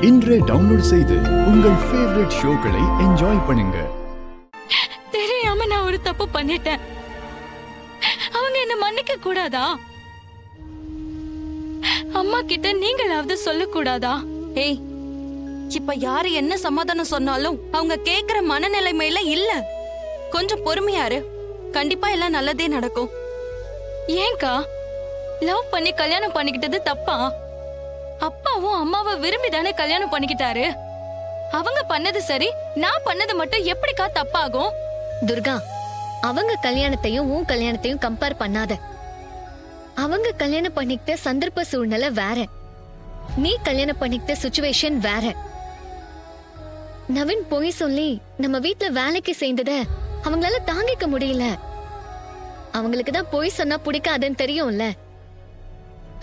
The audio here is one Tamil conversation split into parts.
இன்றே டவுன்லோட் செய்து உங்கள் ஃபேவரட் ஷோக்களை என்ஜாய் பண்ணுங்க. தெரியாம நான் ஒரு தப்பு பண்ணிட்டேன். அவங்க என்ன மன்னிக்க கூடாதா? அம்மா கிட்ட நீங்களாவது சொல்ல கூடாதா? ஏய், இப்ப யாரு என்ன சமாதானம் சொன்னாலும் அவங்க கேக்குற மனநிலைமையில இல்ல. கொஞ்சம் பொறுமையாரு, கண்டிப்பா எல்லாம் நல்லதே நடக்கும். ஏங்கா, லவ் பண்ணி கல்யாணம் பண்ணிக்கிட்டது தப்பா? அப்பாவும் அம்மாவை விரும்பி தானே கல்யாணம் பண்ணிக்கிட்டாரு. அவங்க பண்ணது சரி, நான் பண்ணது மட்டும் எப்படிக்கா தப்பாகும்? துர்கா, அவங்க கல்யாணத்தையும் உன் கல்யாணத்தையும் கம்பேர் பண்ணாத. அவங்க கல்யாணம் பண்ணிக்கிட்ட சந்தர்ப்ப சூழ்நிலை வேற, நீ கல்யாணம் பண்ணிக்கிட்ட சிச்சுவேஷன் வேற. நவீன் போய் சொல்லி நம்ம வீட்ல வேலைக்கு சேர்ந்தத அவங்களால தாங்கிக்க முடியல. அவங்களுக்கு தான் போய் சொன்னா பிடிக்காதுன்னு தெரியும்ல.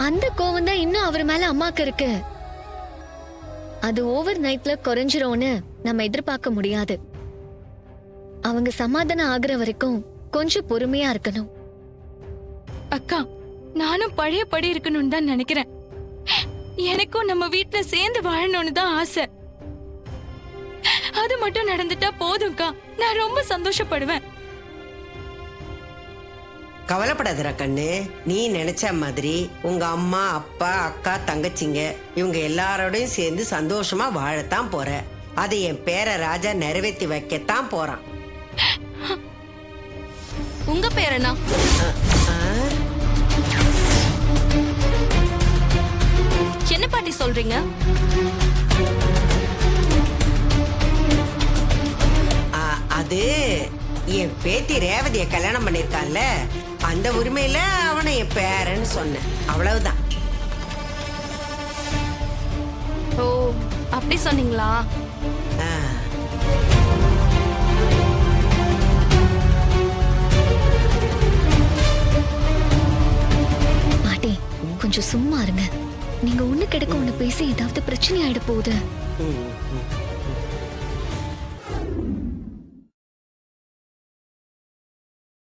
அந்த கோவம் தான் இன்னும் அவர் மேல அம்மாக்கு இருக்கு. அது ஓவர் நைட்ல குறைஞ்சிரும்னு நம்ம எதிர்பார்க்க முடியாது. அவங்க சமாதானம் ஆகுற வரைக்கும் கொஞ்சம் பொறுமையா இருக்கணும். அக்கா, நானும் பழைய படி இருக்கணும்னு தான் நினைக்கிறேன். எனக்கும் நம்ம வீட்ல சேர்ந்து வாழணும்னு தான் ஆசை. அது மட்டும் நடந்துட்டா போதும்க்கா, நான் ரொம்ப சந்தோஷப்படுவேன். கவலைப்படாதடா கண்ணு, நீ நினைச்ச மாதிரி உங்க அம்மா அப்பா அக்கா தங்கச்சிங்க இவங்க எல்லாரோடையும் சேர்ந்து சந்தோஷமா வாழத்தான் போற. அதை என் பேர ராஜா நிறைவேற்றி வைக்கத்தான் போறான். உங்க பேர் என்ன? என்ன பாட்டி சொல்றீங்க? அது என் பேத்தி ரேவதிய கல்யாணம் பண்ணிருக்கான்ல, அந்த உரிமையில அவனை என் பேரன்னு சொன்னேன், அவ்வளவுதான். ஓ, அப்படி சொன்னீங்களா? பாட்டி, கொஞ்சம் சும்மா இருங்க. நீங்க ஒண்ணு கிடக்க ஒண்ணு பேசி ஏதாவது பிரச்சனை ஆயிட போகுது.